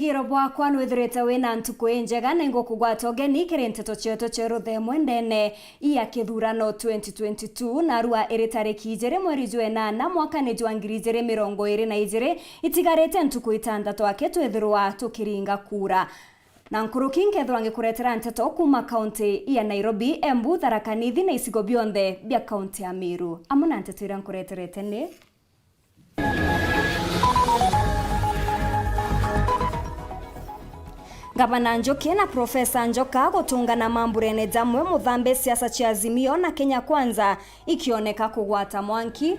Wigiro bwakwa nwithirite wina ntuku njega na ingukugwata ogeni kiri nteto cietu cia ruthemwe ndene iya kithurano 2022 na rua iri tariki 2 mweri jwa 8 mwaka ni jwa 2022 itigarite ntuku itandatu ake twithirwa tukiringa kura na nkuruki nkethwa ngikuretera nteto kuma kaunti ya Nairobi, Embu, Tharaka Nithi na isigo bionthe bia kaunti ya Meru. Amuna nteto ira nkureterete ni Gavana Njoki na Profesa Njoka gutungana MAUREEN jamwe muthambe siasa cia Azimio na Kenya Kwanza ikioneka kugwata mwanki.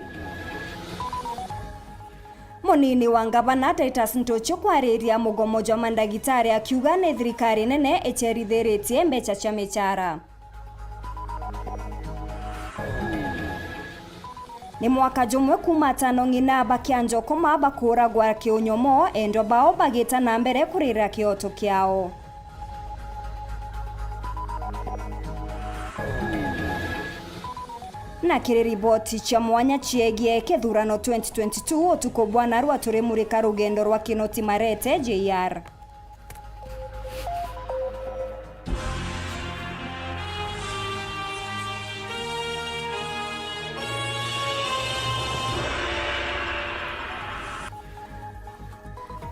Munini wa Gavana Titus Ntocho kwariria mugomo jwa mandagitari akiuga ni thirikari nene echerithiritie mbeca cia michara. Ni mwaka jumwe kuma tano ngina bakianjo koma bakura gwa kiunyomo endo bao bagita na mbere kurira kioto kiao. Na kiri riboti cha mwanya chiegie kithurano 2022 otuko bwana rwa turemurika rugendo rwa Kinoti Marete JR.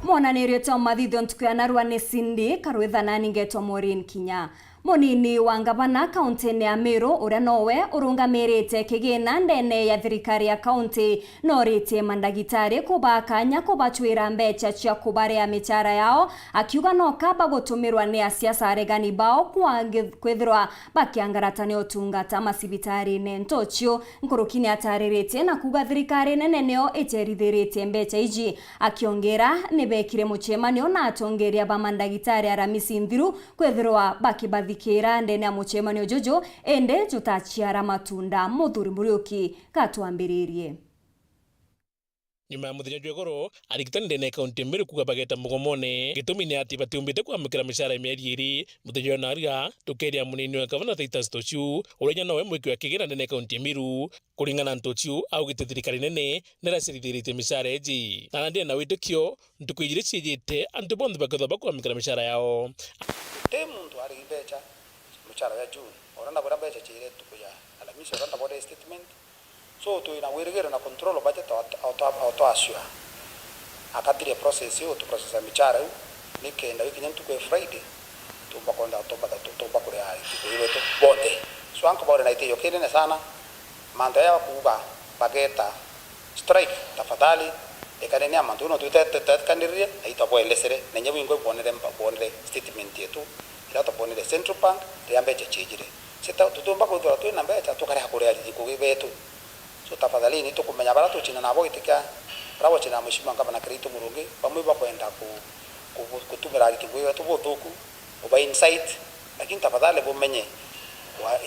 Mwana nireta mathithio ntukuana rwa ni Cindy karwithana ningetwa MAUREEN Kinya. Munini wa Gavana kaunti ya Meru uria nowe urungamirite kigina ndene ya thirikari ya kaunti norite mandagitari kubakanya kubachwira mbeca cia kubaria michara yao akiuga no kaba gutumirwa ni asiasa aregani bao kwithirwa bakiangaratani utungata masibitari ne Ntocho nkurukini ataririte na kuga thirikari nene neo echerithirite mbeca iji akiongera nibekire muchemanio na atongeria ba mandagitari aramisi nthiru kwithirwa bakibathi kira ndene ya muchemanio jojo ende tutachiara matunda muthuri Muriuki katwambiririe. Nyuma ya muthenya jwegoro arigitani ndene kaunti Meru kuga bageta mugomone gitumi ni ati batiumbite kwamukira mishara mieri iri muthenya na ria tukeria munini wa Gavana Titus Ntocho urenya nowe mwiki wa kigina ndene kaunti Meru kuringana Ntocho au gite thirikari nene neracirithirite mishara eji na ndie na witikio ntuku ijiri cijite antu bonthe bakatha bakwamukira mishara yao mundu ari mbeca mshara ya June oranda bora mbeca chire tukuya Alhamisi oranda bora statement so to ina wirigero na control budget auto assure akatire process yo to process mshara nikenda wiki nyantu kwa Friday tumba konda tumba kule ai tukuiwe to bonde so anko bora na ite kene sana manda ya kuba bageta strike tafadhali ekanene amantu no tutete kandirie aitaboelesere nenye wingo bonere statement yetu ila tabonere Central Bank riambeche chijire sita tutumba ko dora tu nambecha tukare hakore ali ko betu so tafadhali ni tukumenya bara tuchina nabo itika bravo china mheshimiwa Gavana Kirito Murungi bamwe bakwenda kutumira ali kibwe tu botuku oba insight lakini tafadhali bomenye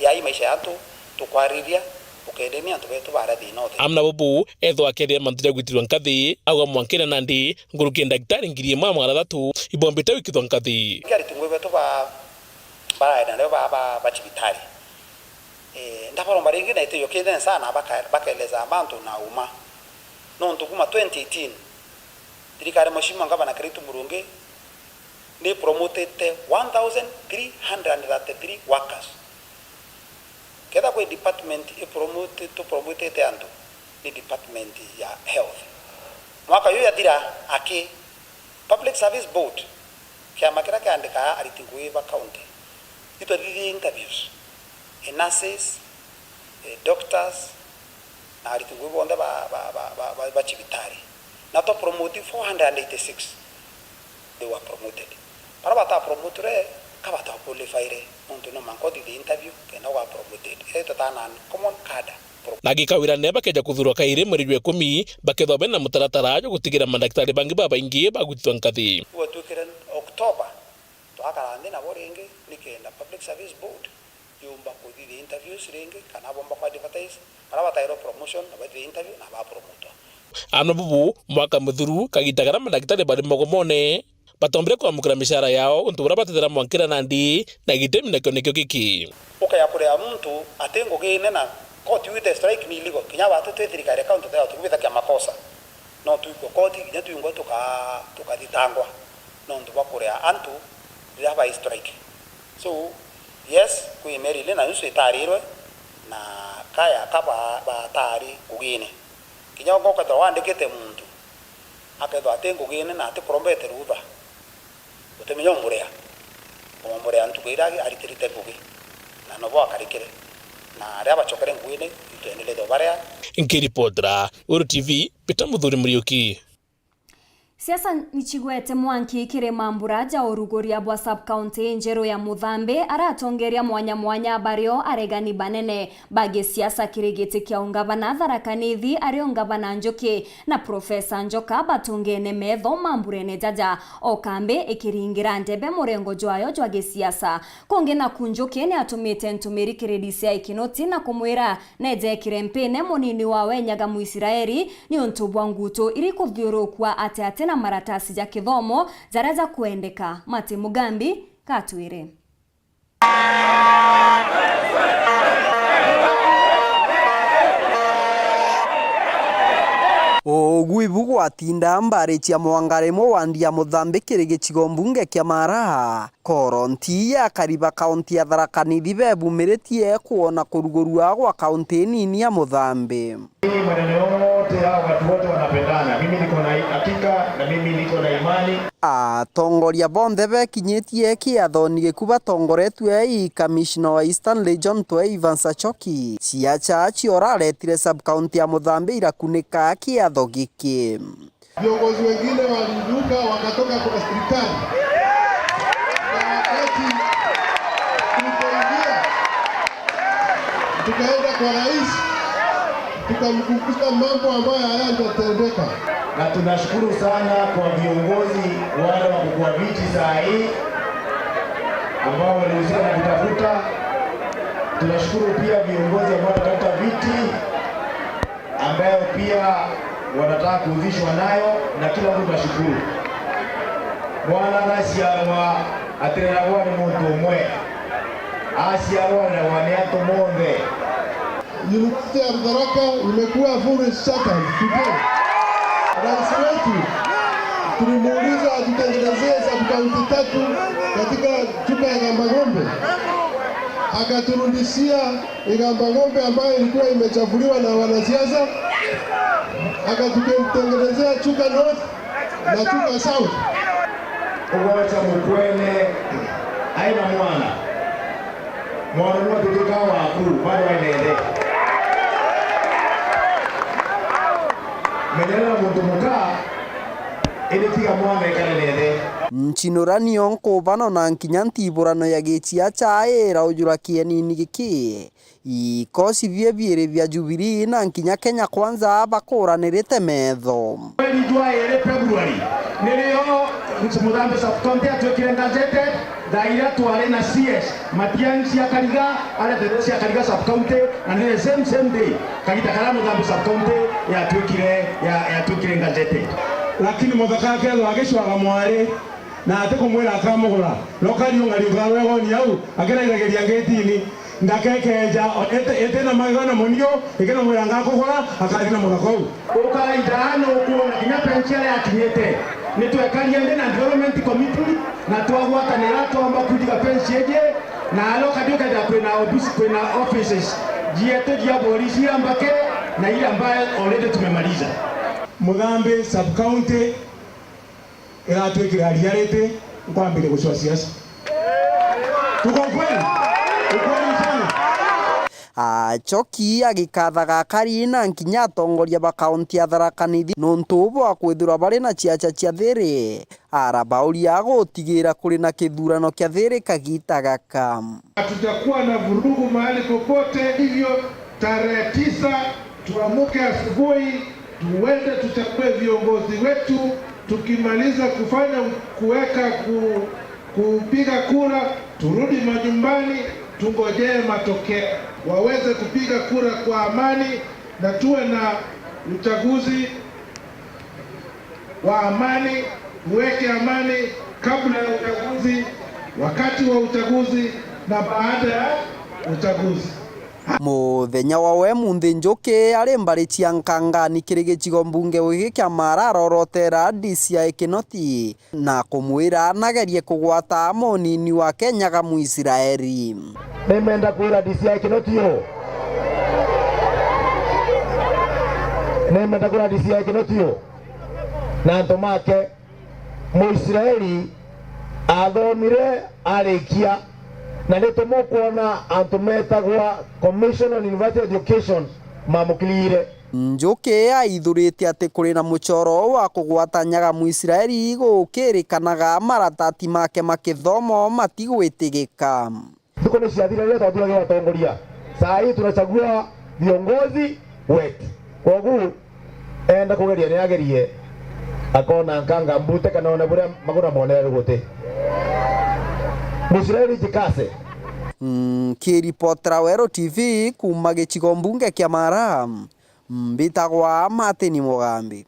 yai maisha yatu tukwariria ukendeni antu betu barathi note amna bobu etho akere mantuja gwitirwa nkathi agwa mwankira nandi nguruki daktari ngiri mwa 3 ibombete wikithwa nkathi ngari tungwe betu bara na ba chibitari ndaparo maringi na ite yokende sana bakaeleza abantu na uma no ntukuma 2018 dirikare mheshimiwa Gavana Kirito Murungi ni promoted 1333 workers keda kwa department promote ando ni department ya health mwaka yo yadira aki public service board kia makira ka andika aritinguiva county ito didi interviews nurses doctors na aritinguiva onda ba chibitari na to promote 486 they were promoted para bata promotere kabata qualified unto no man kodi the interview kena wa promoted tatanan common card nagika wira neba keja kuthurwa kaire mweri jwe 10 bakethwa bena mutaratara yo gutigira mandagitari bangi baba ingi bagutwa nkathi wa tukiran October to akarande na borenge nikenda public service board yumba kodi the interviews renge kana bomba kwa advertise para batairo promotion na the interview na ba promoter amna bubu mwaka muthuru kagitagara mandagitari bari mogomone batombere kwa mukira mishara yao ntubura batethera mwankira nandi na gitemi na kionekio giki ukaya kure ya muntu atengo gine na koti wite strike ni illegal kinya batu thirikari account tao tukubita kia makosa no tuiko koti kinya tuingo tukaditangwa nontu bakurea antu rira ba strike. So yes kui merile na nusu itarirwe na kaya kaba batari kugine kinya ngoka to wandikite muntu akedo atengo gine na ate prombete ruba utemenyo murea omurea antu kwiragi aritirite bugi na nobo akarikire na ria bachokere ngwine ituenele do baria Nkiripotera Weru TV Peter Muthuri Muriuki. Siasa nichigwete mwanki kire mambura ja urugoria bwa sub-county njero ya Muthambe aratongeria mwanya bario aregani banene bage siasa kirigiti kia ungavana tharakanithi ario ngavana Njoki na Profesa Njoka batungene metho mamburene jaja o kambe ikiringira ndebe murengo jwayo jwage siasa konge na kunjoke ni atumite ntumiri kiredisia ikinoti na kumwira neje kirempene munini wawe nyaga Muisiraeli ni untubwa nguto iri kuthiurukwa ate na maratasi ya kithomo zaraza kuendeka. Mati Mugambi katwire. Ogwibu gwatinda mbari cia mwangaremo wandia Muthambe kirigicigo mbunge kia Maraha koronti ya kariba kaunti ya Tharakanithi bebumiretie kuona kurugurua gwa kaunti nini ya Muthambe. Maneno yote hao watu wote wanapendana. Mimi niko na hakika na mimi niko na imani. Tongoria bonthe bekinyitie kiathoni gikuba tongoretwe i Commissioner wa Eastern Region twa Evans Achoki ciacha cioraretire sub county ya Muthambe irakunika kiatho giki. Viongozi wengine waliruka wakatoka kwa serikali. Tukaenda kwa rais tukamkumbusha mambo ambayo hayajatendeka. Na tunashukuru sana kwa viongozi wale wa kukua viti saa hii ambao walihusika na kutafuta. Tunashukuru pia viongozi ambao wanatafuta viti ambao pia wanataka kuhusishwa nayo, na kila mtu tunashukuru. Bwana nasiarwa atiragwa ni muntu umwe asiarwa na waniato monde. University ya Tharaka imekuwa full shutdown today. Rais wetu tulimuuliza atutengenezee sub-county 3 katika chuka ya Ng'ombe. Akaturudishia Ng'ombe ambayo ilikuwa imechafuliwa na wanasiasa. Akatutengenezea chuka North na chuka South. Ugocha mukwene aina mwana mwana tutuka waku bado waendelea. Menera muntu muka ilifika mwana ikanelele Nchinuranio nkubano na nkinyanti iburano ya gichia chaera ujura kienini giki ikosi viebire vya Jubilee na nkinya Kenya Kwanza bakuranirite metho. Ni jua ile February nilio Muthambe sub-county atwekire gazette daira tware na CS Matiang'i ya Kariga ala deresi ya Kariga sub-county na ni same day kagita kala Muthambe sub-county ya twekire gazette. Lakini muthaka ketho agicwaga mwari na ate kumwira akamugura lokali ngari ugarwego ni au ageragerageria ngetini ndakekenja ete na magana munio ikena mwira ngakugura akari na muthaka u ukaidano kuona kinya pension ya kinyete nitwekaria ndi na development committee na twagwatanira twamba kujiga pension je na alo kadioka da kwena offices jieto jia polisi ambake na ile ambayo already tumemaliza. Muthambe sub-county iratwikira riarite kwambire gucwa siasa. Tuko kweli sana. Achoki agikathaga kari na nkinya atongoria ba kaunti ya Tharakanithi nontu bwa kwithura bari na ciaca cia thiri arabauria gutigira kuri na kithurano kia thiri kagita gaka. Tutakuwa na vurugu mahali popote, hivyo tarehe 9 tuamuke asubuhi tuende tuchague viongozi wetu. Tukimaliza kuweka kupiga kura turudi majumbani tungojee matokeo, waweze kupiga kura kwa amani na tuwe na uchaguzi wa amani, uweke amani kabla ya uchaguzi, wakati wa uchaguzi na baada ya uchaguzi. Muthenya wawe munthi Njuki ari mbari cia Nkangani kiri gicigo mbunge giki kia Mara arorotera DCI Kinoti na kumwira nagerie kugwata munini wa Kenya Muisiraeli. Nimenda kwira DCI Kinoti yo. Nimenda kwira DCI Kinoti yo. Na ntomake Muisiraeli athomire arikia na nitumo kuona antumetagwa Commission on University Education mamukilire. Njuki aithurite ati kuri na muchoro wa kugwatanyaga Muisiraeli gukirikanaga maratati make makithomo matigwitigika. Tuko ni ciathire leo tunagira atongoria. Saa hii tunachagua viongozi wetu. Kwa hivyo enda kugeria ni agerie akona Nkanga mbute kana ona bure magura monere gote. Muisiraeli jikase. Kiripotera Weru TV kuma gicigo mbunge kia Mara mbitagwa Martin Mugambi.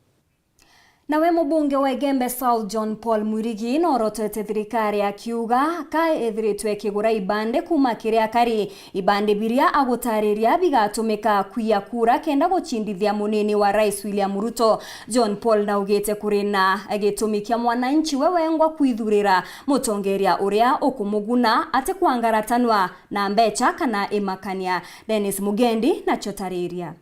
Nawe mubunge wa Gembe South John Paul Mwirigi norotete thirikari akiuga kaethiritwe kigura ibande kuma kiria kari ibande biria agutariria bigatumika kuia kura kenda guchindithia munini wa Rais William Ruto. John Paul naugite kurina agitumikia mwananchi wewengwa kuithurira mutongeria uria ukumuguna ate kwangaratanwa na mbecha kana imakania. Dennis Mugendi na chotariria.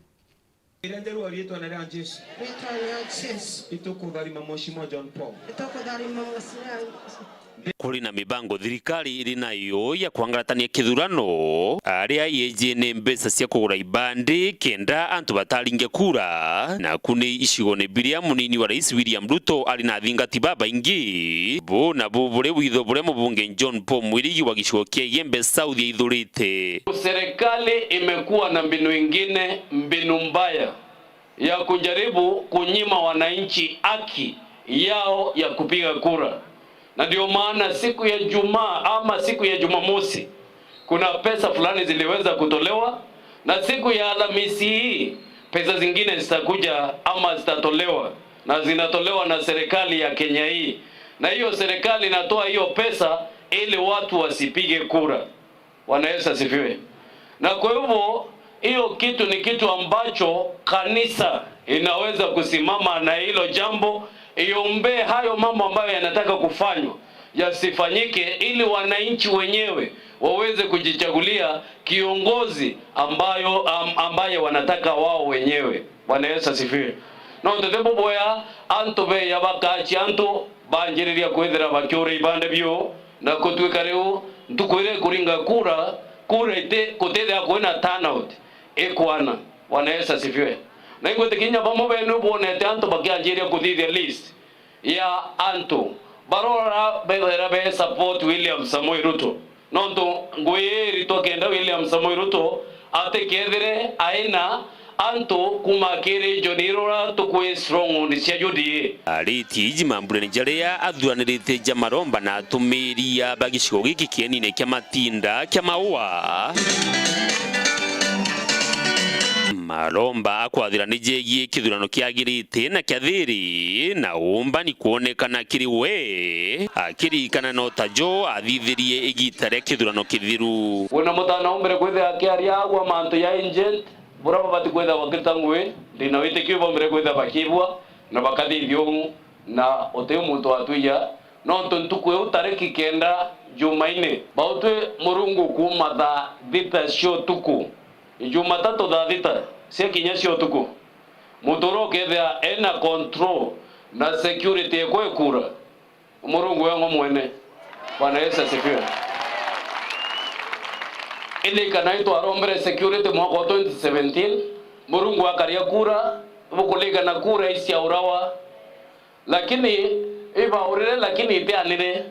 Kuri na mibango thirikari iri nayo ya kwangaratania kithurano aria yejene mbeca cia kugura ibandi kenda antu bataringe kura na kuni icigone biria munini wa Rais William Ruto ari na thingati baba ingi bo na bo bure witho bure mubunge John Paul Mwirigi wa gicigo kia Gembe South ithurite. Serikali imekuwa na mbinu ingine, mbinu mbaya ya kujaribu kunyima wananchi haki yao ya kupiga kura. Na ndio maana siku ya Jumaa ama siku ya Jumamosi kuna pesa fulani ziliweza kutolewa, na siku ya Alhamisi hii pesa zingine zitakuja ama zitatolewa, na zinatolewa na serikali ya Kenya hii. Na hiyo serikali inatoa hiyo pesa ili watu wasipige kura. Wanaweza asifiwe. Na kwa hivyo hiyo kitu ni kitu ambacho kanisa inaweza kusimama na hilo jambo, iombe hayo mambo ambayo yanataka kufanywa yasifanyike, ili wananchi wenyewe waweze kujichagulia kiongozi ambaye wanataka wao wenyewe. Bwana Yesu asifiwe. No ndetebo boya anto be yabakachi anto banjiriria kwethera bakyore ibande byo na kutwika rero ntukwire kuringa kura ite kutethea kuena turnout ekwana. Bwana Yesu asifiwe. Na ingwete kinya bamobe no bonete anto bakianjiria kuthithia list ya anto barora be support William Samoei Ruto nonto ngweri tokenda William Samoei Ruto ate kedere aina anto kumakere jonirora tukwe strong on cia jodi ariti jimambure njaria athuanirite jamaromba na tumiria bagicigo giki kienine kia matinda kia maua Maromba akwathira nijegie kithurano kiagirite na kiathiri na umba ni kuonekana kiri we akirikana no tajo athithirie igita ria kithurano kithiru wona mutana ombere kwethe akiaria agwa manto ya agent buraba bati kwethe wakitangwe ndina wite kibo ombere kwethe bakibwa na bakathithio na ote muntu atuya no ntukwe utareki kenda Jumaine bautwe murungu kumatha thita cio tuku Jumatatu thaa thita cia kinya cio tuku mutoro kethea ena control na security ekwekura murungu wango mwene. Bwana Yesu asifiwe. Ile kana ito arombere security mwaka 2017 murungu akaria kura bukuliga na kura isi ya urawa lakini iba urire lakini itianire.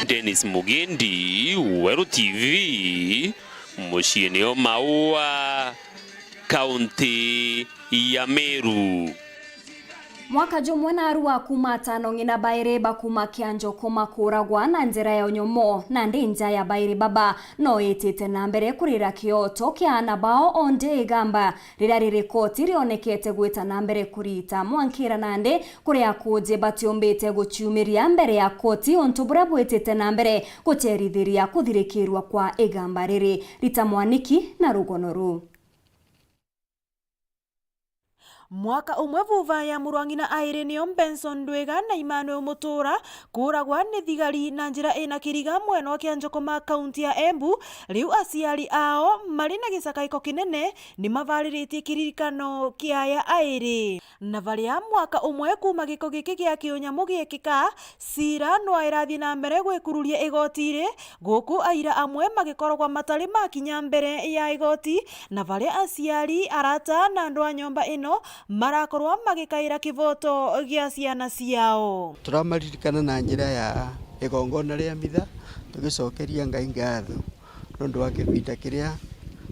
Dennis Mugendi, Weru TV, Mushieneo Maua, County ya Meru. Mwaka jumwe na arua kuma tano ngina baire bakuma kianjo kuma kuragwa na njira ya unyomo na ndinja ya baire baba no itite na mbere kurira kioto kia nabao onde igamba rira ririkoti rionekete gwita na mbere kurita mwankira nande kuria kuje batiombete guciumiria mbere ya koti ontubura bwitite na mbere guterithiria kuthirikirwa kwa igamba riri rita mwaniki na rugonoru. Mwaka umwe vuva ya murwangina Irene Benson Ndwega na Imwe Mutura kuragwa ni thigari na njira ina kiriga mweno kia Njokoma kaunti ya Embu. Riu aciari ao marina gisakaiko kinene ni mavaliritie kiririkano kia ya Aire na varia mwaka umwe kuma giko giki gia kiunyamu giekika cira no irathi na mbere gwikururia igotire guku aira amwe magikoragwa matari makinya mbere ya igoti na varia aciari arata na andu a nyomba ino marakorwa magikaira kivoto gia ciana ciao. Turamaririkana na njira ya igongona ria mitha tugicokeria Ngai ngatho nondu wa kibinda kiria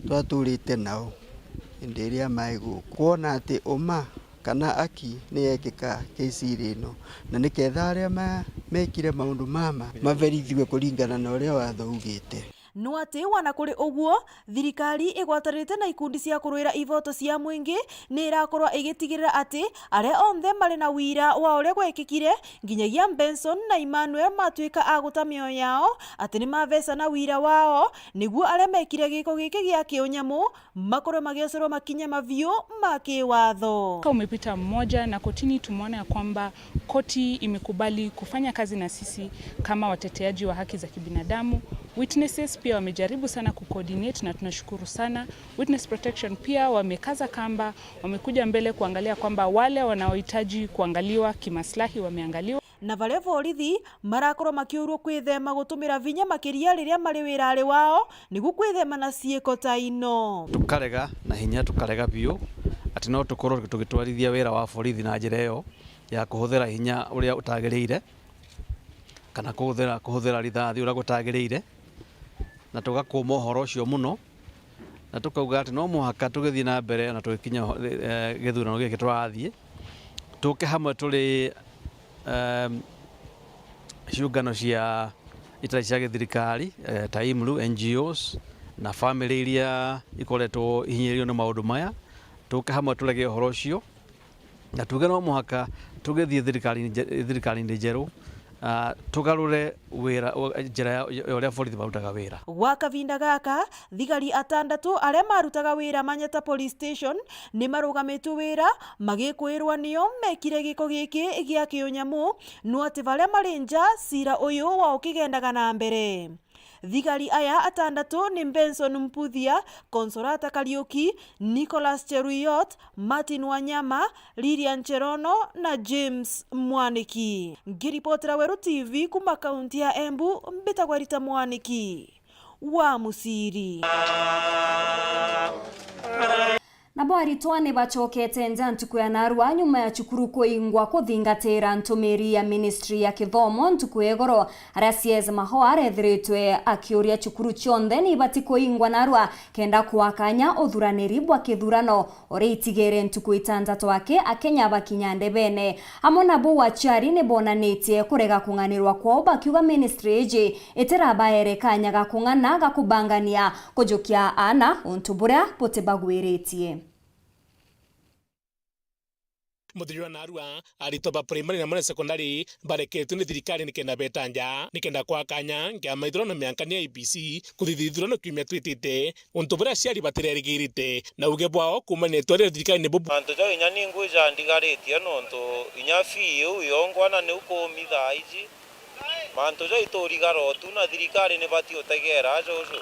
twaturite nao indi iria maigu kuona ati uma kana aki ni yekika keisiri ino na niketha aria mekire maundu mama maverithiwe kuringana na uria watho ugite. Nuati wana kuri uguo thirikari igwatarite na ikundi cia kurwira ivoto cia mwingi ni irakorwa igitigirira ati aria onthe mari na wira wa uria gwekikire nginyagia Benson na Imwe matuika aguta mioyo yao ati ni mavesa na wira wao niguo aria mekire giko giki gia kiunyamu makorwe magiocerwa makinya mavio ma kiwatho. Umepita mmoja na kotini tumeona ya kwamba koti imekubali kufanya kazi na sisi kama wateteaji wa haki za kibinadamu. Witnesses pia wamejaribu sana kucoordinate na tunashukuru sana. Witness protection pia wamekaza kamba, wamekuja mbele kuangalia kwamba wale wanaohitaji kuangaliwa kimaslahi wameangaliwa. Na vale borithi marakorwo makiurwo kwithema gutumira vinya makiria riria mari wirari wao nigu kwithema na ciiko ta ino. Tukarega na hinya tukarega biu ati no tukorwo tugitwarithia wira wa borithi na njira iyo ya kuhuthira hinya uria utagiriire kana kuhuthira rithathi uria gutagiriire na tugakuma uhoro ucio muno na tukauga ati no muhaka tugithie na mbere na tugikinya githurano giki turathie tuke hamwe turi ciungano cia itari cia githirikari ta Imwe NGOs na family iria ikoretwo ihinyirio na maundu maya tuke hamwe turege uhoro ucio na tuge no muhaka tugithie thirikari njeru tugarure wira njira uria borithi barutaga wira. Gwa kavinda gaka thigari atandatu aria marutaga wira Manyata Police Station ni marugamitwe wira magikwirwa nio mekire giko giki gia kiunyamu no ati varia marinja cira uyu wa ukigendaga na mbere. Thigari aya atandatu ni Benson Mputhia, Consolata Kariuki, Nicholas Cheruyot, Martin Wanyama, Lilian Cherono na James Mwaniki. Ngiripotera Weru TV kuma kaunti ya Embu, Mbitagwarita Mwaniki wa Musiri. Nabo aritwane bachokete nja ntuku ya narua nyuma ya chukuru kuingwa kuthingatira ntumiri ya ministry ya kithomo ntuku egoro arasieze mahoa arethiritwe akiuria chukuru chionthe ni bati kuingwa narua kenda kuakanya uthuraniri bwa kithurano uri itigere ntuku itandatu wake akenya bakinya ndebene amo nabo wachari ni bonanitie kurega kunganirwa kwao bakiuga ministry eji itirabaere kanya gakungana gakubangania kujukia ana untubura potebagwiretie. Muthirwa na arua arito ba primary na mwana secondary bareketwe ni thirikari nikenda betanja nikenda kwa kanya ngia maithiro na miankani ya IBC kuthithithura no kimya twitite untubura ciari batirerigirite na uge bwao kumane tware thirikari ne bubu anto ja inya ningu ja ndigaretie nonto inya fi yu yongwana ne ukomitha iji manto ja itorigaro tu na thirikari ne bati utegera jojo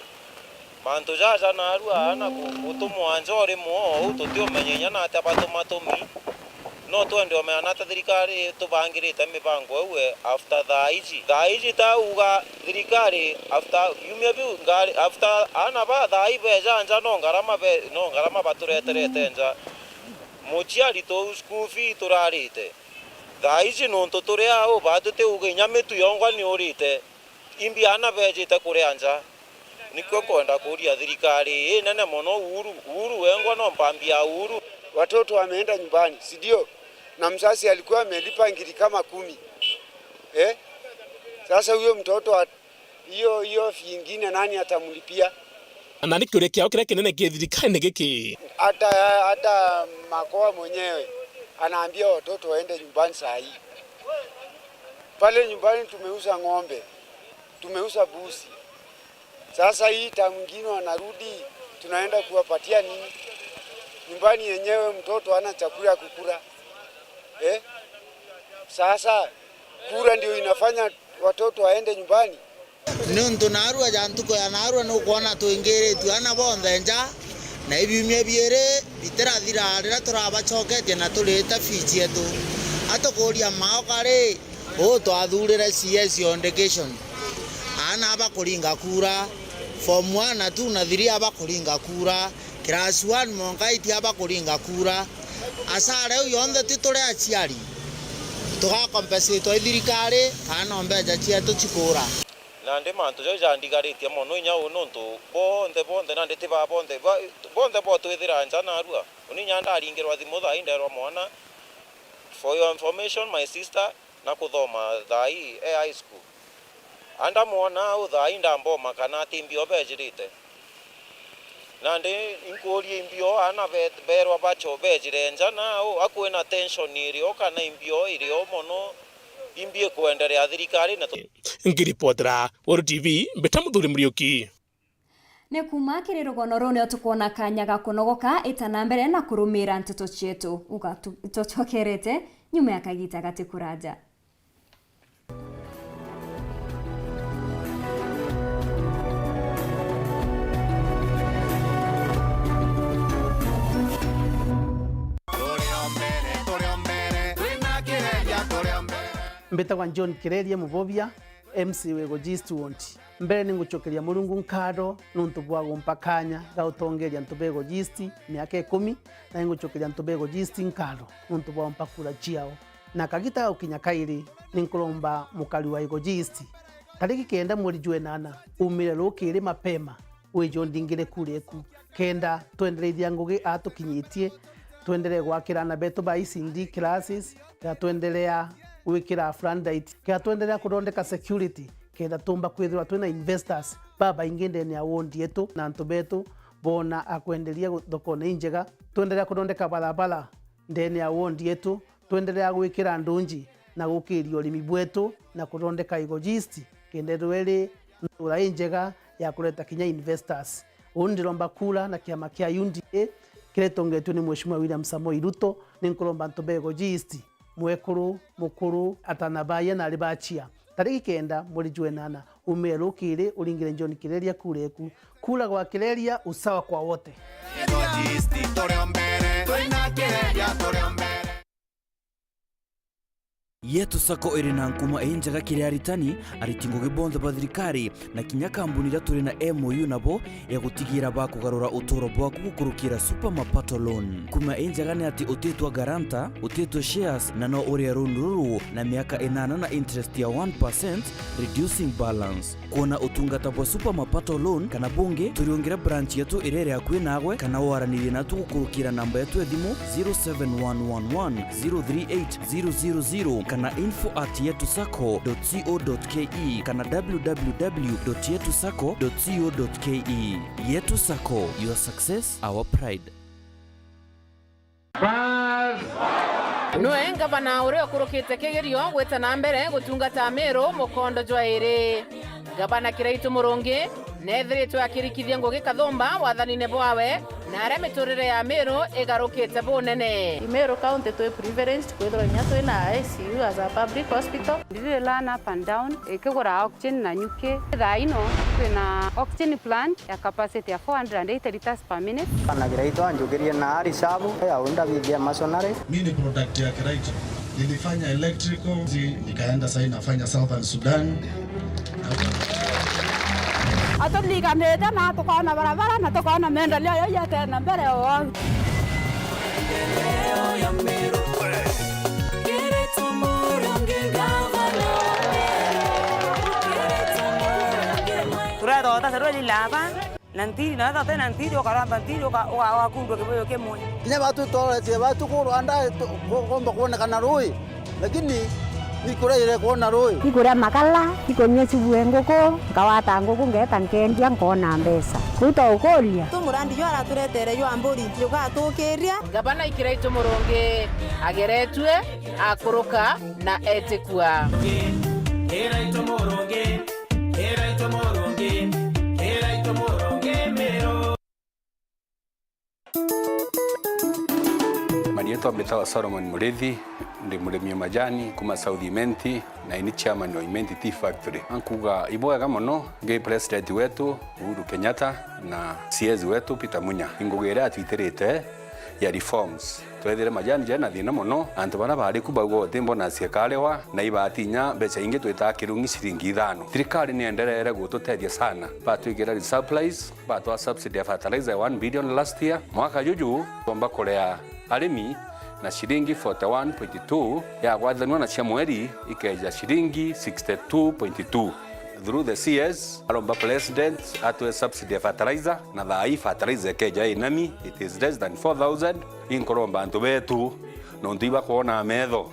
manto ja na arua na gutumwa njore mo utotio menyenya na atabato matomi no twende omeanata thirikari tubangirite mibango we after Thaa iji ta uga thirikari after yumia biu ngari after ana ba Thaa ibeja nja no ngarama batureterete nja muchiari to school fee turarite Thaa iji no totore ao badute uga nyametu yongwa ni orite imbi ana bejite kure anja niko kwenda kuria thirikari nene mono uhuru wengwa no mpambia uhuru watoto wameenda nyumbani si ndio na mzazi alikuwa amelipa ngiri kama 10. Sasa huyo mtoto hiyo vingine nani atamlipia? Nani kile kiao kile kinene kidhirikane giki? Hata makoa mwenyewe anaambia watoto waende nyumbani saa hii. Pale nyumbani tumeuza ng'ombe, tumeuza busi. Sasa hii mwingine wanarudi, tunaenda kuwapatia nini? Nyumbani yenyewe mtoto hana chakula kukula. Sasa kura ndio inafanya watoto waende nyumbani. Nuntu narua jantuko ya narua no kuona tuingere tu ana bonde nja na ibimye biere biterathira rira turabacoketie na turita fiji yetu atokoria mao kare o twathurira CS education ana abakuringa kura form 1 na 2 na 3 abakuringa kura class 1 monkaiti abakuringa kura asare yonthe titore aciari tugakompensate thirikari kana mbeca cietu cikura nande mantu jo jandigaritie mono inya unontu bonde nande tiba bonde bo twithira nja narua uni nyanda aringirwa thimu thaa inderwa mwana for your information my sister na kuthoma thai high school anda mwana uthai ndamboma kana timbio bejirite nande inkurie imbio ana berwa bacho bejire nja na akwena tension irio kana imbio irio mono imbie kuendelea thirikari na ngiripotera Weru TV mbeta muthuri Muriuki ne kuma kirirugono rune otukuona kanya gakunogoka itana mbere na kurumira nteto cietu ugatu itochokerete nyuma ya kagita gati kuraja Mbetagwa John Kireria Mubobia MC wego Gist mbere ningucokeria Murungu nkado nuntu bwa gumpakanya gautongeria ntubego Gist miaka 10 na ningucokeria ntubego Gist nkado nuntu bwa mpakura chiao na kagita ukinya kairi ninkulomba mukali wa ego Gist tariki 9 mweri Jwenana umire rukiri mapema wejo ndingire kureku kenda twendereithia ngugi atukinyitie tuendelee gwakirana beto ba ICD classes ya tuendelea wikira frandite kia tuendelea kurondeka security kenda tumba kwithirwa twina investors baba ingende ni awondi yetu na ntubetu bona akwendelia thokone injega tuendelea kurondeka barabara ndeni awondi yetu tuendelea gwikira ndunji na gukirio limi bwetu na kurondeka ego Gist kende rwele ura injega ya kuleta kinya investors undiromba kula na kiama kia UNDA kiretongetwe ni Mheshimiwa William Samoei Ruto ninkulomba ntubego Gist mwekuru mukuru atanabaye na ribachia tariki 9 mweri Jwenana umero kire uringire John Kireria kureku kula kwa Kireria usawa kwa wote yetu sako iri na nkuma enjaga kiria aritani aritingo gibonzo ba thirikari na kinya kambuni ira turi na MOU nabo egutigira ba kugarura utoro bwa gukurukira super mapato loan kuma enjaga ni ati utetwa garanta utetwa shares na no uri runuru na miaka 8 na interest ya 1% reducing balance kuona utungata bwa super mapato loan kana bunge turiongira branch yetu irere akwe nagwe kana waranire na tugukurukira namba yetu edimu 0711038000 kana info@yetusako.co.ke kana www.yetusako.co.ke. Yetu Sako, your success, our pride. Noe ngavana uri okurukite kigerio gweta na mbere gutungata Meru mukondo jwaire gavana Kiraitu Murungi nethiritwe akirikithia ngugi kathumba wathanine bwawe na aria miturire ya Meru igarukite bunene Meru county to privileged kwithira nya twina ICU as a public hospital ndire learn up and down ikigura oxygen na nyuki thaino twina oxygen plant ya capacity ya 480 liters per minute na Kiraitu anjukirie na arisabu ya unda bidhia masonare mimi ni product ya Kiraitu nilifanya electrical nikaenda sasa nafanya Southern Sudan atulika nenda na tukona barabara na tukona maendeleo yote na mbele yao maendeleo ya Meru Kiraitu Murungi gavana turado ta seroli lava Nantiri na tata nantiri okaramba ntiri wakundwa kiboyo kemwe. Kinya watu tolete watu kuanda komba kuonekana roi. Lakini nikura ile kuona roi. Nikura makala, nikonyesi buengoko, ngawata ngoko ngeta nkendia ngona mbesa. Kuto ukolia. Tumurandi yo araturetere yo amburi yuka tukiria. Gabana Ikiraito Muronge ageretwe akuruka na etekua. Kiraito Muronge, Kiraito Muronge, Kiraito Muronge mero. Maniyetu Abdetawa Solomon Murethi, ndi muremi majani kuma South Imenti na ini chairman wa Imenti Tea Factory. Ankuga iboga mono nge president wetu Uhuru Kenyatta na CS wetu Peter Munya. Ingogera atwiterete ya reforms. Twethire majani jana thina mono antu bana bari kubago tembo na siekalewa na ibatinya becha inge twita kirungi shiringi 5. Thirikari ni endelea gututethia sana. Batwigera supplies, batwa subsidy fertilizer 1 billion last year. Mwaka juju tomba korea arimi na shilingi 41.2 ya gwathaniwa na cia mweri ikeja shilingi 62.2. Through the CS, alomba president atwe subsidy fertilizer na thai fertilizer keja inami it is less than 4,000 inkoromba antu betu no ndiba kuona metho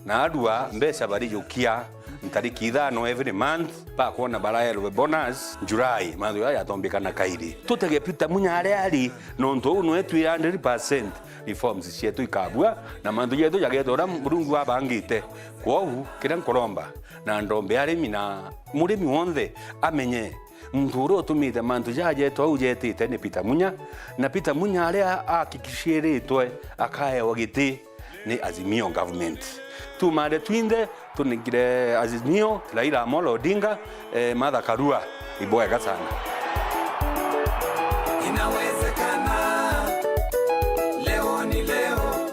na adua mbesa bari yukia ntariki 5 every month pa kuona baraelwe bonus July mathu ya tombikana kairi tutege Peter Munya ari no ntu no etu 100% reforms cietu ikabua na mandu yetu yagetora murungu abangite kwou kira nkoromba na ndombe arimi na murimi wonde amenye mthuro utumite mantu jaje twaujete ni Peter Munya na Peter Munya aria akikishiritwe akaewa giti ni Azimio government tumare twinde tunigire Azimio Raila Amolo Odinga Martha Karua iboega sana. Inawezekana leo ni leo.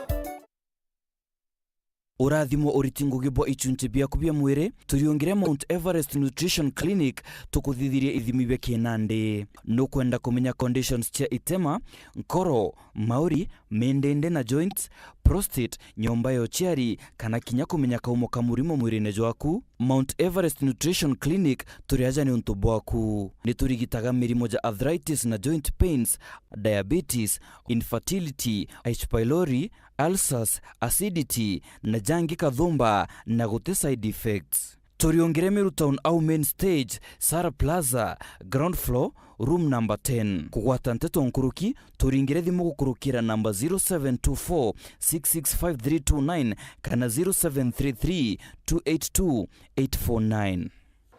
Urathimo uritingo gibo ichunche biaku bia mwire turiongire Mount Everest Nutrition Clinic tukuthithirie ithimi bia kinande no kwenda kumenya conditions cia itema nkoro mauri mendende na joints prostate nyomba yo chiari kana kinya kumenya kaumo kamurimo mwirine jwaku Mount Everest Nutrition Clinic turiaja ni untu bwaku ni turigitaga mirimo ja arthritis na joint pains diabetes infertility H pylori ulcers acidity na jangi kathumba na gute side effects turiongere Meru Town au main stage Sara Plaza ground floor room number 10 kugwata Nteto nkuruki turingire thimu gukurukira number 0724 665329 kana 0733282849.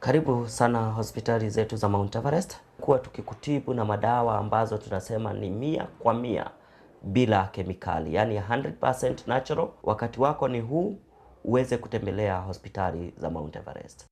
Karibu sana hospitali zetu za Mount Everest kuwa tukikutibu na madawa ambazo tunasema ni 100% bila kemikali, yani 100% natural. Wakati wako ni huu uweze kutembelea hospitali za Mount Everest.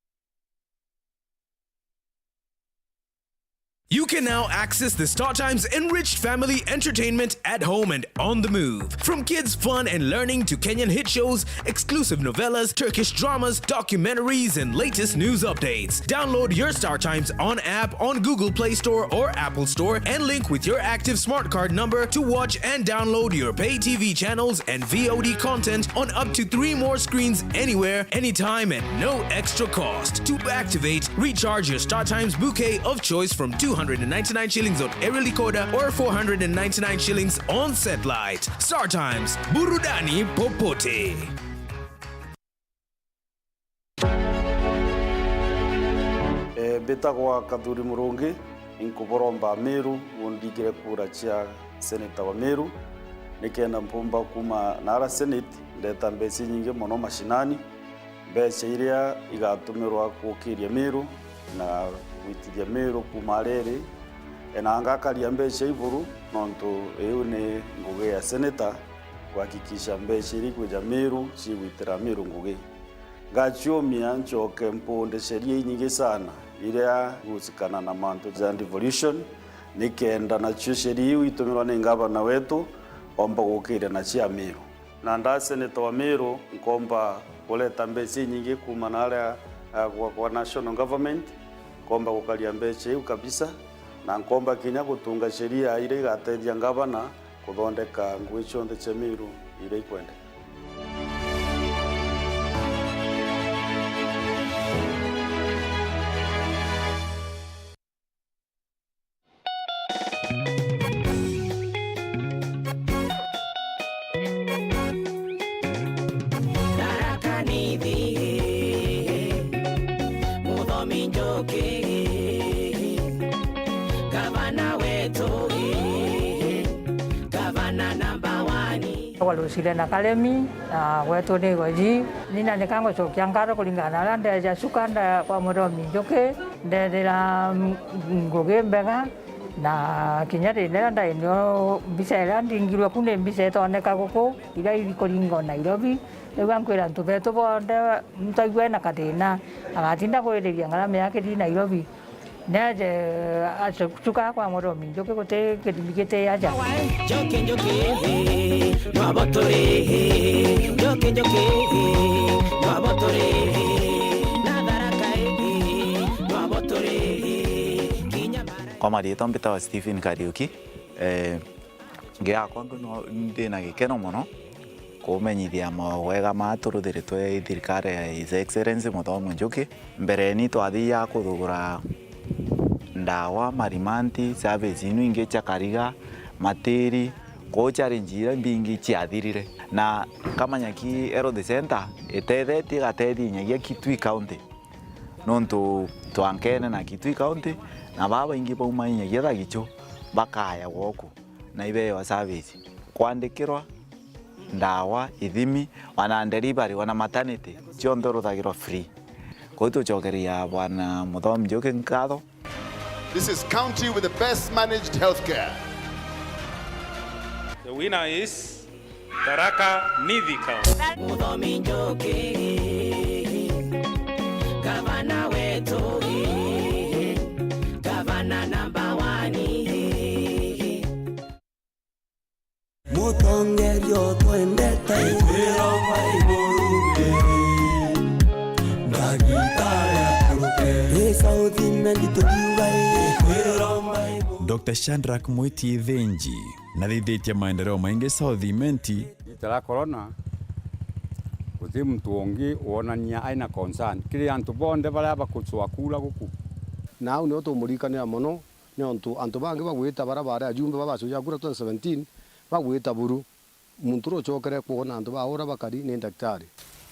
You can now access the StarTimes enriched family entertainment at home and on the move. From kids' fun and learning to Kenyan hit shows, exclusive novellas, Turkish dramas, documentaries, and latest news updates. Download your StarTimes on app on Google Play Store or Apple Store and link with your active smart card number to watch and download your pay TV channels and VOD content on up to 3 more screens anywhere, anytime at no extra cost. To activate, recharge your StarTimes bouquet of choice from 299 shillings on aerial decoder or 499 shillings on satellite. StarTimes, burudani popote. Betagwa Kadhuri Murungi inkuboromba Meru wondigire kura chia seneta wa Meru nikenda mpumba kuma nara senate ndeta mbesi nyingi mono mashinani mbese iria igatumirwa kukiria Meru na witiria Meru kuma rere enanga karia mbese iburu nonto eu ne nguge ya seneta kuhakikisha mbese iri kuja Meru si witira Meru nguge gachomia nchoke mponde sheria nyingi sana iria gusikana na manto za devolution nikenda na sheria itumirwa ni ngavana wetu omba gukira na cia Meru na nda seneta wa Meru nkomba kuleta mbese nyingi kuma na kwa national government komba gukaria mbese iu kabisa na nkomba kinya gutunga sheria ile igateithia ngavana kuthondeka ngui chonde cia Meru ile ikwenda. Gavana wetu, gavana number 1. Walusile na kalemi na wetu ni goji nina nikango chokiangaro kulingana na ndeja sukanda kwa muromi njoke ndela ngogembega na kinyari nenda inyo bisela ndingirwa kune biseto oneka goko ila ilikolingo Nairobi ewankwira ntubeto bonde mtaigwe na katina agatinda kwereria ngarame yake di Nairobi naje achuka kwa muromi njoke gote kedimigete aja Joke nwabotore joke nwabotore nadaraka nwabotore Kwa marĩtwa mbĩtagwo Stephen Kariuki ngĩakwa ndĩna gĩkeno mũno kũmenyithia mawega matũrũthĩrĩtwe thirikari ya His Excellency Mũthomi Njuki mbere ni twathiaga kũthũgũra ndawa marimanti service inu ingĩ cia kariga matĩri ko challenge ira mbingi ciathirire na kama nyaki Health Center ĩtethetie gatethi nyagia Kitui County nontu twankene na Kitui County na baba ingi bauma nyagia Thagicho bakaya goku na ibeo service kwandikirwa ndawa ithimi wana delivery wana maternity ciondo ruthagirwa free ko tucokeria bwana Mũthomi Njuki nkatho. This is county with the best managed healthcare. The winner is Tharaka Nithi County. Mũthomi Njuki gavana wetu gavana number 1 Mutongerio twendete wiromba imuruge ndagitaya kuruke South Nteto wiromba Dr. Shadrack Mwiti Thenji na thithĩtie maendeleo maingi South Imenti itara corona uthi mtu ongi wonania aina concern kiri antu bonde baria bakutswa kula guku nau ni otumurikanira muno ni antu bangi bagwita barabara ajumbe babacuja kura 2017 bagwita buru muntu rocokere kuona antu baura bakari ni daktari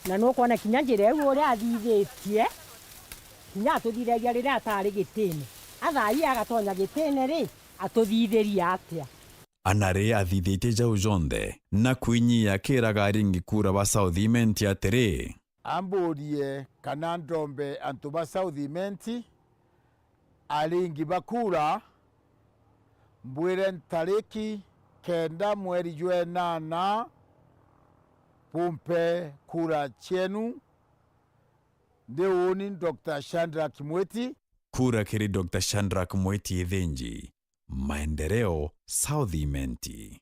na no kuona kinya njire uri athithitie kinya tuthithagia rira atari gitini athai agatonya gitini ri atuthithiria atia anare athithĩtie jau jonthe na kwinyia kĩraga aringi kura ba South Imenti atĩrĩ amburie kana ndombe antu ba South Imenti aringi bakura mbwire ntariki 9 mweri jwe 8 pumpe kura chenu ndeuni Dr. Shadrack Mwiti kura kiri Dr. Shadrack Mwiti Thenji maendeleo South Imenti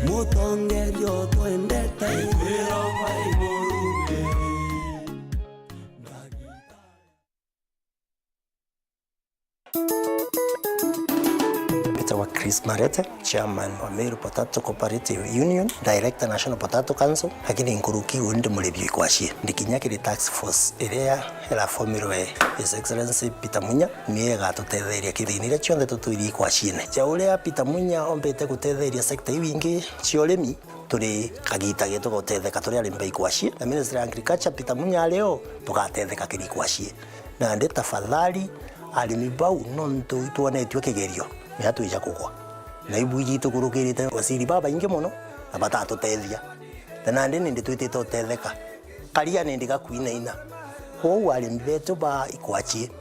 Mutongerio twendete wiromba imuruge wa Chris Marete, chairman wa Meru Potato Cooperative Union, director National Potato Council, lakini nkuruki undi mulebyo ikwashie ndikinyakiri tax force iria ela formirwe His Excellency Peter Munya niye gatutetheria kithinire cionthe tutwiri ikwashine ja uria Peter Munya ombete gutetheria sector iwingi cioremi turi kagita gitu gutetheka turi arimbe ikwashie na Minister of Agriculture Peter Munya leo tugatetheka kiri ikwashie na ndi tafadhali arimi bau nontu itwanetwe kigerio ni hatu ija kugwa na ibuiji tukurukirite wasiri baba inge muno na batatu tethia na ndene ndi twitite utetheka karia ni ndiga kuinaina ho wali mbeto ba ikwachie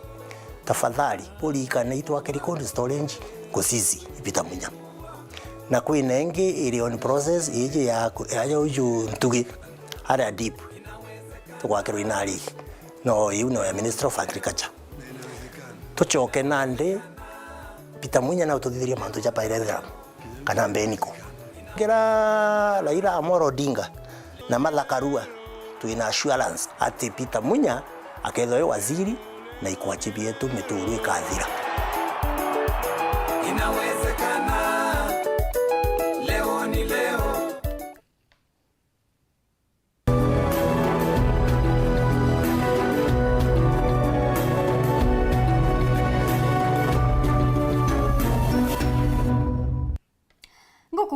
tafadhali polika na itwa keri cold storage kusizi Peter Munya na kuinenge ili on process ije ya uju ntugi ara deep tukwakero inali no you know ya Minister of Agriculture tuchoke nande Peter Munya na utothiria mantu ja pairethera kana mbeniko kera Raila Amolo Odinga na Martha Karua tuina assurance ati Peter Munya akethoe waziri na ikwachibi yetu mituru ikathira inawezekana leo ni leo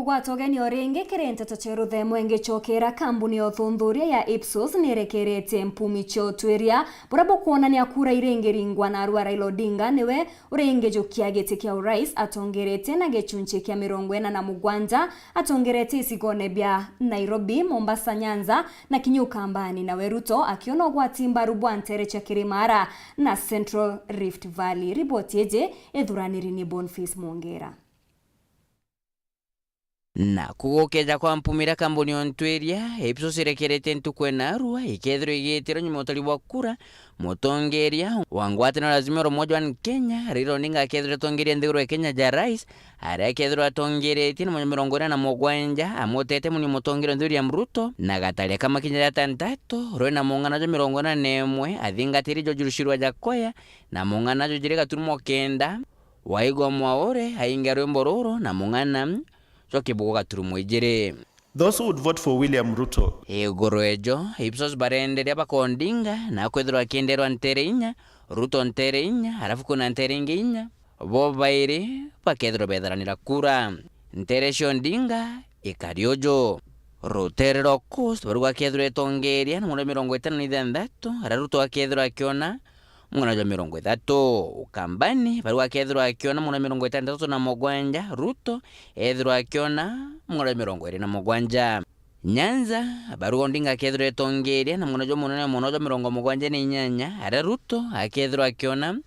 kugwatogeni orenge kiri Nteto cheruthe mwenge chokera kambuni othundhuria ya Ipsos nirekerete mpumi chotwiria burabo kuonania kura irenge ringwa na Raila Odinga niwe urenge jokia giti kia urais atongerete na gechunche kia 47 atongerete isigone bia Nairobi, Mombasa, Nyanza na Kinyukambani na Weruto akiona gwatimba rubwantere cha Kirimara na Central Rift Valley. Ripoti eje edhuraniri ni Boniface Mongera. Na kugokeja kwa mpumira kambuni ontweria Ipsos irekerete ntukwe na Arua ikethiro igitiro nyumotari wa kura mutongeria wangwate na lazimiro moja wa Kenya Raila Odinga akethiro tongeria nthiguru ya Kenya ja rais ara akethiro atongerete na 47 amotete muni mutongeria nthiguru ya Ruto na gatale kama Kenya ya Nteto rwena mungana jo 41 athingatiri jo jurushirwa ja koya na mungana jo jirega turumo kenda waigwa mwaore ainga rwembo roro na mungana those who would vote for William Ruto. Goroejo Ipsos barenderia bakondinga na kwethirwa akenderwa ntere inya Ruto ntere inya halafu kuna ntere ingi inya bo bairi bakethirwa betharanira kura ntere shondinga ikariojo Rotero Coast barugwa kethirwa etongeria na 56 ara Ruto akethirwa akiona mwana jo 30 Ukambani barua kethirwa akiona mwana 67 Ruto ethirwa akiona mwana 27 Nyanza barua Odinga kethirwa etongeria na mwana jo 78 ara Ruto akethirwa akiona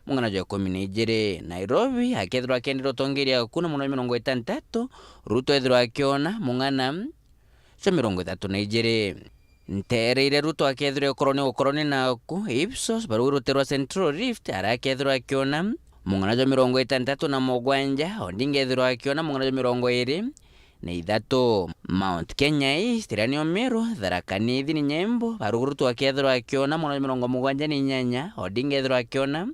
mwana jo 12 Nairobi akethirwa akendero tongeria kuna mwana 63 Ruto ethirwa akiona mwana jo 32 Ntereire Ruto akethirwa ukoroni naku Ipsos baruruterwa Central Rift ara akethirwa akiona mungana jo 67 Odinga ethirwa akiona mungana jo 23 Mount Kenya East Ranio Meru Tharaka Nithi ni Nyembo barurutu akethirwa akiona mungana jo 78 Odinga ethirwa akiona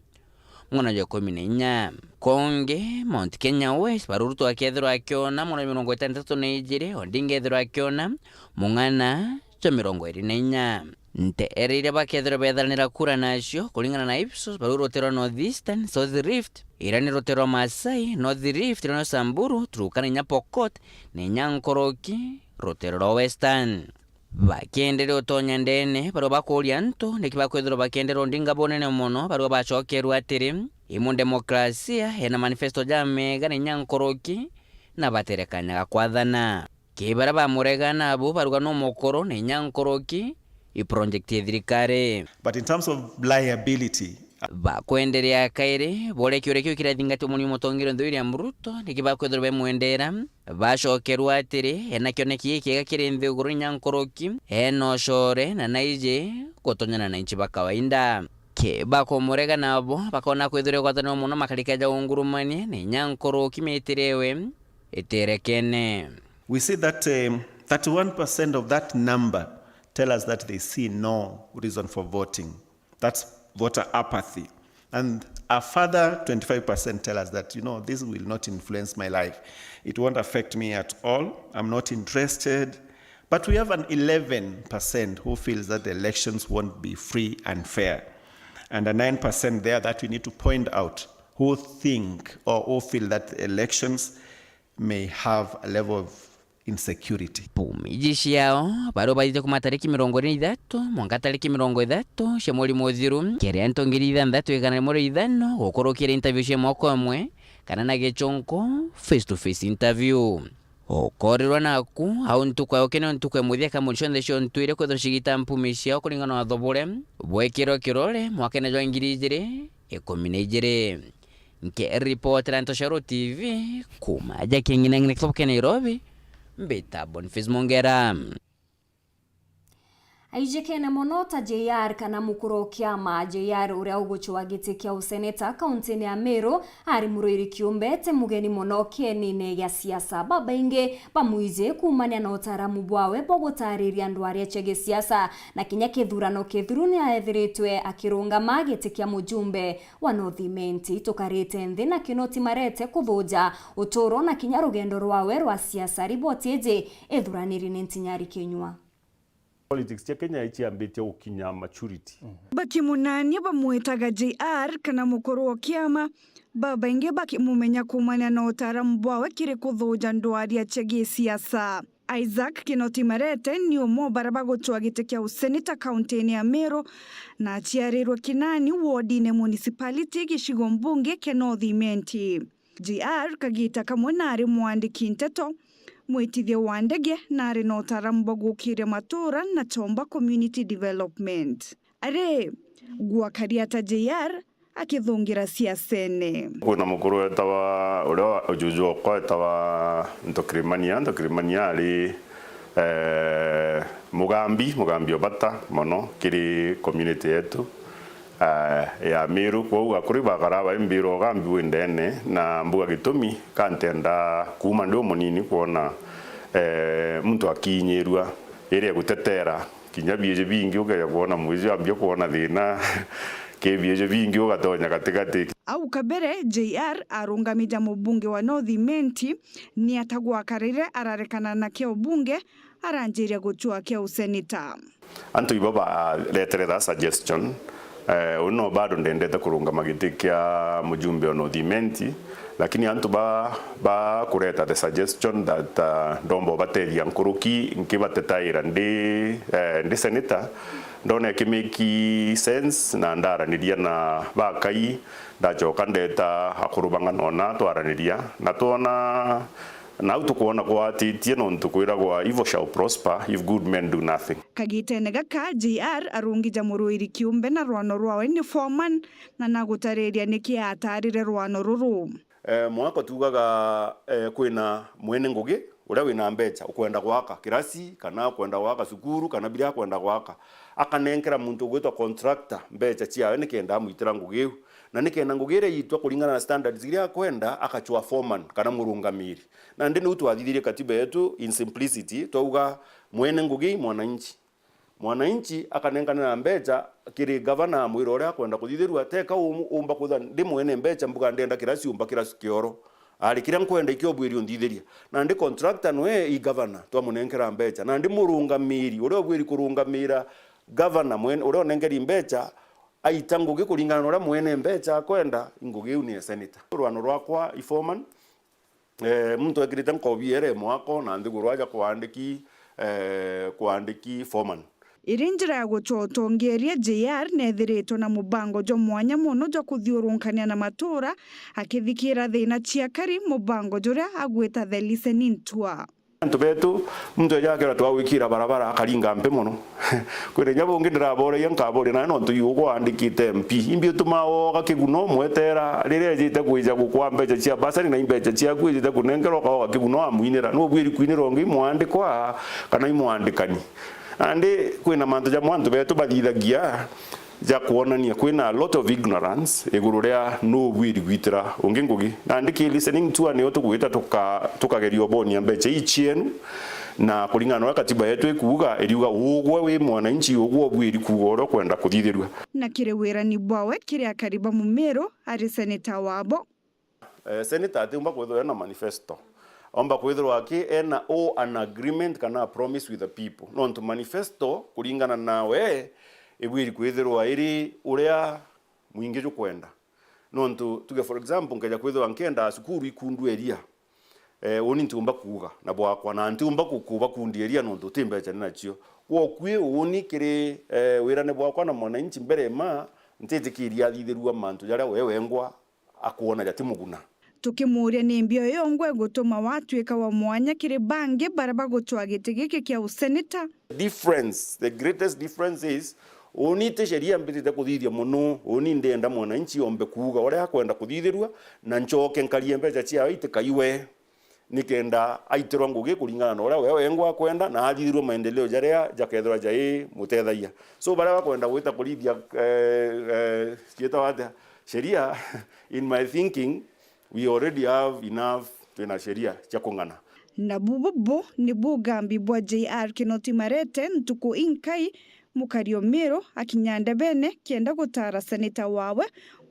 mungana jo 14 Konge Mount Kenya West barurutu akethirwa akiona mungana jo 62 Odinga ethirwa akiona mungana 24 Ntereire bakethirwa betharanira kura nacio kulingana na Ipsos baruruterwa North Eastern, South Rift iraniruterwa Masai, North Rift na Samburu, Turkana nya Pokot na Nyankoroki ruterwa Western bakenderio tonya ndene baro bakoria nto nikibakwethirwa bakendero Odinga bonene muno baro bachokerwa atiri imu demokrasia ena manifesto jamega na Nyankoroki na baterekanyaga kwathana kibara bamuregana abo baruga no mukoro na Nyankoroki I project thirikari. But in terms of liability bakwenderia kaire borekio kirathingati muni mutongero nthuri ya Ruto nikibakwethirwa bemwendera bacokerwa atiri enakio neki kiega kiri nthiguru Nyankoroki enocore na naije gutonyana na inchi bakawaida bakomurega nabo bakona kwithirwa gwatano muno makarikaja ungurumanie ni Nyankoroki metirewe iterekene. We see that 31% of that number tell us that they see no reason for voting. That's voter apathy. And a further 25% tell us that, this will not influence my life. It won't affect me at all. I'm not interested. But we have an 11% who feels that the elections won't be free and fair. And a 9% there that we need to point out who think or who feel that the elections may have a level of insecurity. Pumijishi yao baro baite ku matariki 23 mwaka tariki 30 shemoli muthiru keria ntongiri 6 igana rimwe 5 gukorokira interview she moko amwe kana na gechonko face to face interview okorirwa naku au ntukwa okene ntukwe muthia kamurisho ndesho ntwire kwetho shigita mpumishia kulingana na thobore bwekiro kirore mwaka ne 2012 nke report na Ntosharo TV kumaja kingine ngine Nairobi Mbeta Boniface Mongera. Aijekene monota JR kana mukuro kiama JR uria ugochwa giti kia useneta kaunti ya Meru ari muroiri kiumbete mugeni mono kienine ya siasa babainge bamuize kumania na utaramu bwawe bogotariria ndwari echege siasa na kinya kithurano kithuruni aethiritwe akirunga magiti kia mujumbe wa Northimenti tukarite nthi na kinoti marete kuthuja utoro na kinya rugendo rwawe rwa siasa riboti eje ethuraniri ntinyari Kinywa. Politics ya Kenya ichiambite ukinya maturity. Bakimunania bamwetaga JR kana mukuru wa kiama babaingi bakimumenya kumania na utaramu bwawe kiri kuthuja ndwaria cia gisiasa. Isaac Kinoti Marete ni umwe baraba gutwa gite kia useneta kaunti ya Meru na aciarirwo Kinani ward-ine municipality gicigo mbunge kia North Imenti. GR kagita kamwe nari mwandiki Nteto mwitithio wa ndege nari na utaramu bwa gukire matura na Tomba community development. Are guakariata JR akithungira siasene. Kuna mukuru etawa uria ujuju kwa etawa Ntokirimania ali mugambi obata mono kiri community yetu ya Meru kwa kuri bagaraba imbiro gambi wendene na mbuga gitumi kantenda kuma ndo munini kuona mtu akinyerwa ere gutetera kinya bieje bingi ukaya kuona mwizi ambio kuona thina kebieje bingi ugatonya katikati. Au kabere JR arungamija mubunge wa North Imenti ni atagwakarire ararekana na kio bunge aranjiria gutua kio usenita. Antu ibaba leterera suggestion uno bado ndendete kurunga giti kia mujumbe wa North Imenti, lakini antu ba kureta the suggestion that ndombo bateria nkuruki nkibatetaira ndi senator ndone kimeki sense na ndaraniria na bakai ndachoka ndeta akurubanga nona twaraniria na tuona na utukuona kwa titie no ntukwira kwa evil shall prosper if good men do nothing. Kagite negaka JR arungija muruiri kiumbe na rwano rwawe ni foreman na nagutareria niki atarire rwano ruru. Mwako tugaga kwina mwene ngugi uria wina mbecha ukwenda gwaka kirasi kana kwenda gwaka sukuru kana bila kwenda gwaka akanenkera muntu gwitwa contractor mbecha ciawe nikenda muitira ngugi na nikenda ngugire yitwa kulingana na standards iria kwenda akachwa foreman kana murungamiri na ndini utwathithirie katiba yetu in simplicity twauga mwene ngugi mwananchi akanenkana na mbecha kiri governor mwiro uria kwenda kuthithirwa teka umba kutha ndi mwene mbecha mbuga ndenda kirasi umba kirasi kioro ali kira nkwenda ikyo bwiri ndithiria na ndi contractor nwe i governor twamunenkera mbecha na ndi murungamiri uria bwiri kurungamira governor mwene uria nenkeri mbecha aita ngugi kulingana na uria mwene mbecha kwenda ngugi ni senator rwano rwakwa i foreman muntu ekirite nkobiere mwako na ndigurwaja kuandiki foreman. Irinjira ya gucotongeria JR nethiritwo na mubango jo mwanya muno jo kuthiurunkania na matura akithikira thina cia kari mubango juria agwita the listening tour. Antu betu mtu yakira twawikira barabara akaringa mpe muno kwire nyabonge ndirabore yankabore na no tuyugo andikite MP imbi tumawo gakiguno mwetera rire jite kuija gukwambeja cia basari na imbeja cia kuija kunengero kwa gakiguno amuinira no bwiri kuinira ngi mwandikwa kana imwandikani andi kwina mantu ja mwantu betu bathithagia ja kuonania kwina a lot of ignorance iguru ria no bwiri gwitira ungi ngugi na ndiki listening to ani otugwita tukagerio bonia mbeche ichienu na kulingana na katiba yetu ikuga iriuga ugwe wi mwananchi ugwe bwiri kugoro kwenda kuthithirwa na kire wirani bwawe kire akariba mumero ari senator wabo senator atumba kwethwa na manifesto omba kwethwa ki ena an agreement kana promise with the people no to manifesto kulingana nawe ibwiri kwithirwa iri uria mwingi jo kwenda nontu tuge for example ngeja kwithirwa nkenda sukuru ikundu eria oni ntumba kuga na bwakwa na ntumba kukuba kundi eria nontu timbecha nacio wo kwi oni kiri wirane bwakwa na mwananchi mbere ma ntitikiria thithirwa mantu jaria wewe ngwa akuona jatimuguna tukimuria ni mbio yongwe gutuma watwika wa mwanya kiri bange baraba gutwa gitigi kia useneta. The greatest difference is oni te sheria mbitite kuthithia muno oni ndenda mwananchi ombe kuga uria kwenda kuthithirwa na nchoke nkarie mbeca cia itikaiwe nikenda aitirwa ngugi kulingana na uria wewe ngwa kwenda na athithirwa maendeleo jaria jakethwa jai mutethaia so bara kwenda gwita kulithia cieta wata sheria in my thinking we already have enough tuna sheria cha kungana na bububu ni bugambi bwa JR Kinoti Marete ntuku inkai mukario mero akinyanda bene kienda gutara senator wawe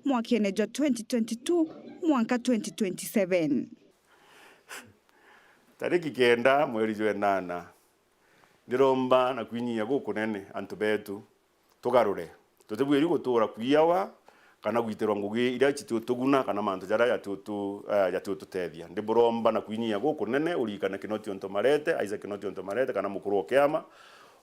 mwakene jo 2022 mwaka 2027 tariki kenda mweri jwe nana ndiromba na KINYA gukunene antu betu tugarure tutebwiri gutura kwiyawa kana gwitirwa ngugi ira chitutuguna kana mantu jara yatututethia ndi buromba na kwinyia guku nene urikana Kinoti Ontomarete Isaac Kinoti Ontomarete kana mukuru okiama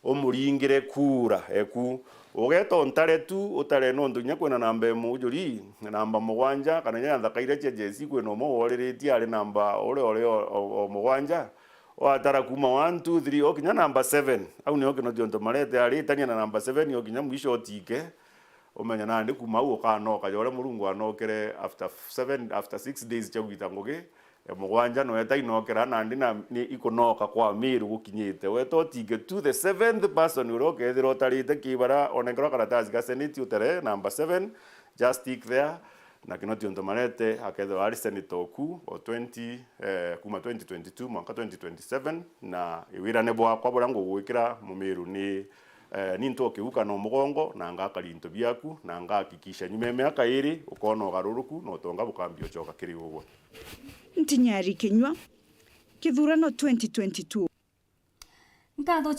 umuringire kura eku ugeto ntare tu utare no ndunya kwena namba emu ujuri namba mugwanja kana nya thakaire che jesi kwena mo worereti ari namba ore o mugwanja watara kuma 1 2 3 okinya namba 7 au ni Kinoti Ontomarete ari tania na namba 7 okinya mwisho otike omenya nandi kuma ukanoka yore murungu anokere after 6 days cha gwita ngugi mugwanja no eta inokera nandi na ikonoka kwa miru gukinyite weto tige to the 7th person uroke ethiro tarite kibara onengro karatazi ga senate utere number 7 just stick there na Kinoti Ontomarete akethwa ari senator ku o 2022 mwaka 2027 na iwirane bwa kwa borango gwikira mumiru ni ninto kiuka no mugongo na ngakari into biaku na ngakikisha nyime miaka iri ukona ugaruruku no tonga bukambio choka kiri ugo Ntinyari Kinyua Kithurano 2022 Nkatho